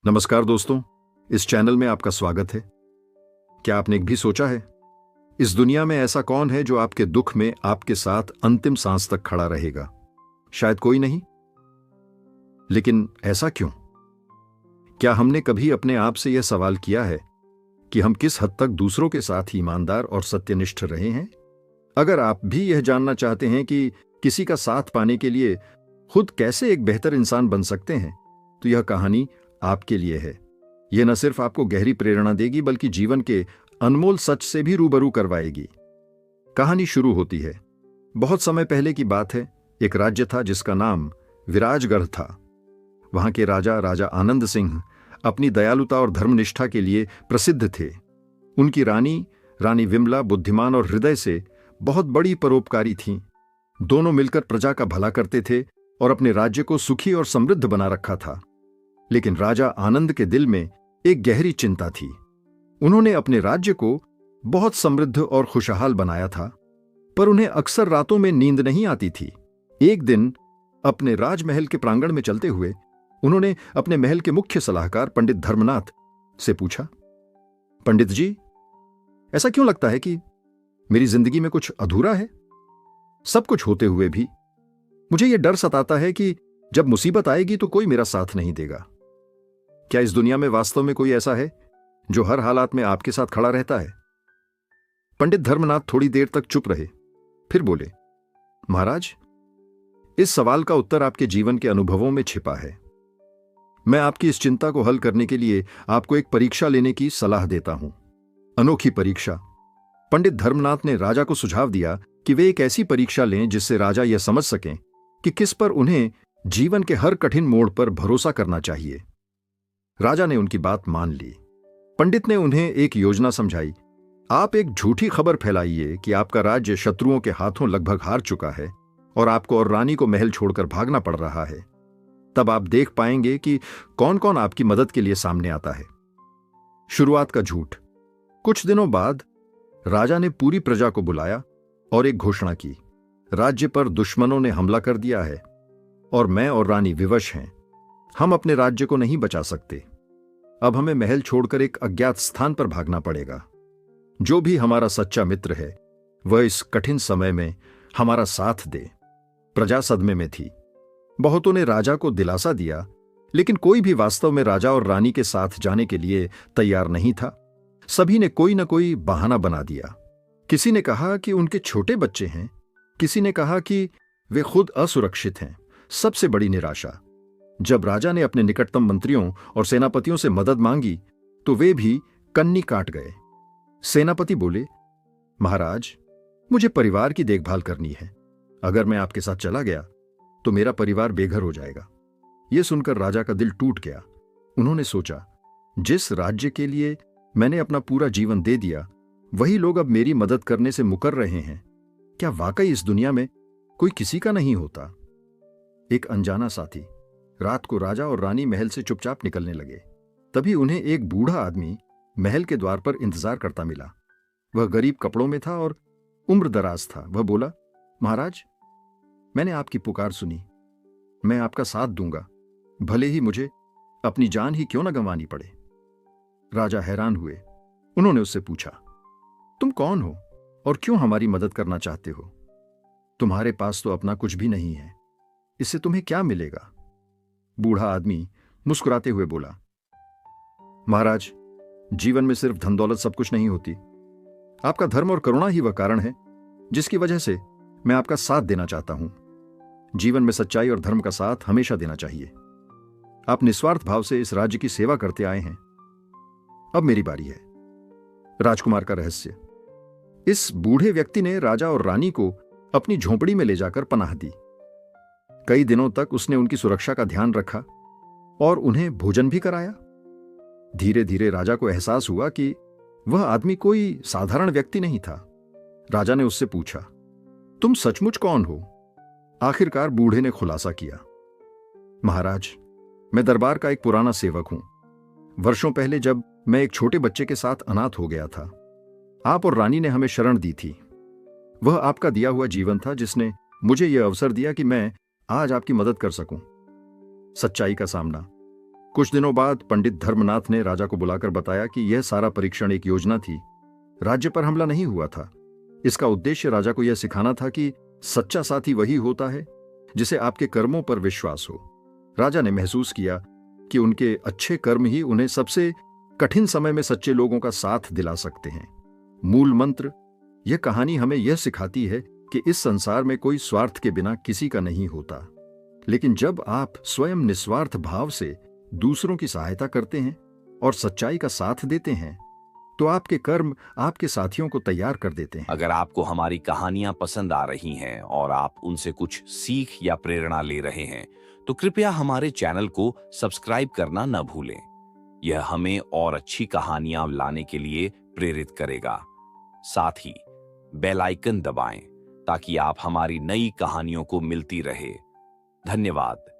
नमस्कार दोस्तों, इस चैनल में आपका स्वागत है। क्या आपने एक भी सोचा है, इस दुनिया में ऐसा कौन है जो आपके दुख में आपके साथ अंतिम सांस तक खड़ा रहेगा? शायद कोई नहीं। लेकिन ऐसा क्यों? क्या हमने कभी अपने आप से यह सवाल किया है कि हम किस हद तक दूसरों के साथ ईमानदार और सत्यनिष्ठ रहे हैं? अगर आप भी यह जानना चाहते हैं कि किसी का साथ पाने के लिए खुद कैसे एक बेहतर इंसान बन सकते हैं, तो यह कहानी आपके लिए है। यह न सिर्फ आपको गहरी प्रेरणा देगी, बल्कि जीवन के अनमोल सच से भी रूबरू करवाएगी। कहानी शुरू होती है। बहुत समय पहले की बात है। एक राज्य था जिसका नाम विराजगढ़ था। वहां के राजा आनंद सिंह अपनी दयालुता और धर्मनिष्ठा के लिए प्रसिद्ध थे। उनकी रानी विमला बुद्धिमान और हृदय से बहुत बड़ी परोपकारी थीं। दोनों मिलकर प्रजा का भला करते थे और अपने राज्य को सुखी और समृद्ध बना रखा था। लेकिन राजा आनंद के दिल में एक गहरी चिंता थी। उन्होंने अपने राज्य को बहुत समृद्ध और खुशहाल बनाया था, पर उन्हें अक्सर रातों में नींद नहीं आती थी। एक दिन अपने राजमहल के प्रांगण में चलते हुए उन्होंने अपने महल के मुख्य सलाहकार पंडित धर्मनाथ से पूछा, पंडित जी, ऐसा क्यों लगता है कि मेरी जिंदगी में कुछ अधूरा है? सब कुछ होते हुए भी मुझे यह डर सताता है कि जब मुसीबत आएगी तो कोई मेरा साथ नहीं देगा। क्या इस दुनिया में वास्तव में कोई ऐसा है जो हर हालात में आपके साथ खड़ा रहता है? पंडित धर्मनाथ थोड़ी देर तक चुप रहे, फिर बोले, महाराज, इस सवाल का उत्तर आपके जीवन के अनुभवों में छिपा है। मैं आपकी इस चिंता को हल करने के लिए आपको एक परीक्षा लेने की सलाह देता हूं। अनोखी परीक्षा। पंडित धर्मनाथ ने राजा को सुझाव दिया कि वे एक ऐसी परीक्षा लें जिससे राजा यह समझ सकें कि किस पर उन्हें जीवन के हर कठिन मोड़ पर भरोसा करना चाहिए। राजा ने उनकी बात मान ली। पंडित ने उन्हें एक योजना समझाई। आप एक झूठी खबर फैलाइए कि आपका राज्य शत्रुओं के हाथों लगभग हार चुका है और आपको और रानी को महल छोड़कर भागना पड़ रहा है। तब आप देख पाएंगे कि कौन कौन आपकी मदद के लिए सामने आता है। शुरुआत का झूठ। कुछ दिनों बाद राजा ने पूरी प्रजा को बुलाया और एक घोषणा की, राज्य पर दुश्मनों ने हमला कर दिया है और मैं और रानी विवश हैं। हम अपने राज्य को नहीं बचा सकते। अब हमें महल छोड़कर एक अज्ञात स्थान पर भागना पड़ेगा। जो भी हमारा सच्चा मित्र है वह इस कठिन समय में हमारा साथ दे। प्रजा सदमे में थी। बहुतों ने राजा को दिलासा दिया, लेकिन कोई भी वास्तव में राजा और रानी के साथ जाने के लिए तैयार नहीं था। सभी ने कोई न कोई बहाना बना दिया। किसी ने कहा कि उनके छोटे बच्चे हैं, किसी ने कहा कि वे खुद असुरक्षित हैं। सबसे बड़ी निराशा। जब राजा ने अपने निकटतम मंत्रियों और सेनापतियों से मदद मांगी तो वे भी कन्नी काट गए। सेनापति बोले, महाराज, मुझे परिवार की देखभाल करनी है। अगर मैं आपके साथ चला गया तो मेरा परिवार बेघर हो जाएगा। यह सुनकर राजा का दिल टूट गया। उन्होंने सोचा, जिस राज्य के लिए मैंने अपना पूरा जीवन दे दिया, वही लोग अब मेरी मदद करने से मुकर रहे हैं। क्या वाकई इस दुनिया में कोई किसी का नहीं होता? एक अनजाना साथी। रात को राजा और रानी महल से चुपचाप निकलने लगे। तभी उन्हें एक बूढ़ा आदमी महल के द्वार पर इंतजार करता मिला। वह गरीब कपड़ों में था और उम्र दराज था। वह बोला, महाराज, मैंने आपकी पुकार सुनी। मैं आपका साथ दूंगा, भले ही मुझे अपनी जान ही क्यों न गंवानी पड़े। राजा हैरान हुए। उन्होंने उससे पूछा, तुम कौन हो और क्यों हमारी मदद करना चाहते हो? तुम्हारे पास तो अपना कुछ भी नहीं है, इससे तुम्हें क्या मिलेगा? बूढ़ा आदमी मुस्कुराते हुए बोला, महाराज, जीवन में सिर्फ धन दौलत सब कुछ नहीं होती। आपका धर्म और करुणा ही वह कारण है जिसकी वजह से मैं आपका साथ देना चाहता हूं। जीवन में सच्चाई और धर्म का साथ हमेशा देना चाहिए। आप निस्वार्थ भाव से इस राज्य की सेवा करते आए हैं। अब मेरी बारी है। राजकुमार का रहस्य। इस बूढ़े व्यक्ति ने राजा और रानी को अपनी झोंपड़ी में ले जाकर पनाह दी। कई दिनों तक उसने उनकी सुरक्षा का ध्यान रखा और उन्हें भोजन भी कराया। धीरे धीरे राजा को एहसास हुआ कि वह आदमी कोई साधारण व्यक्ति नहीं था। राजा ने उससे पूछा, तुम सचमुच कौन हो? आखिरकार बूढ़े ने खुलासा किया, महाराज, मैं दरबार का एक पुराना सेवक हूं। वर्षों पहले जब मैं एक छोटे बच्चे के साथ अनाथ हो गया था, आप और रानी ने हमें शरण दी थी। वह आपका दिया हुआ जीवन था जिसने मुझे यह अवसर दिया कि मैं आज आपकी मदद कर सकूं। सच्चाई का सामना। कुछ दिनों बाद पंडित धर्मनाथ ने राजा को बुलाकर बताया कि यह सारा परीक्षण एक योजना थी। राज्य पर हमला नहीं हुआ था। इसका उद्देश्य राजा को यह सिखाना था कि सच्चा साथी वही होता है जिसे आपके कर्मों पर विश्वास हो। राजा ने महसूस किया कि उनके अच्छे कर्म ही उन्हें सबसे कठिन समय में सच्चे लोगों का साथ दिला सकते हैं। मूल मंत्र, यह कहानी हमें यह सिखाती है कि इस संसार में कोई स्वार्थ के बिना किसी का नहीं होता, लेकिन जब आप स्वयं निस्वार्थ भाव से दूसरों की सहायता करते हैं और सच्चाई का साथ देते हैं, तो आपके कर्म आपके साथियों को तैयार कर देते हैं। अगर आपको हमारी कहानियां पसंद आ रही हैं और आप उनसे कुछ सीख या प्रेरणा ले रहे हैं, तो कृपया हमारे चैनल को सब्सक्राइब करना न भूलें। यह हमें और अच्छी कहानियां लाने के लिए प्रेरित करेगा। साथ ही बेल आइकन दबाएं ताकि आप हमारी नई कहानियों को मिलती रहे। धन्यवाद।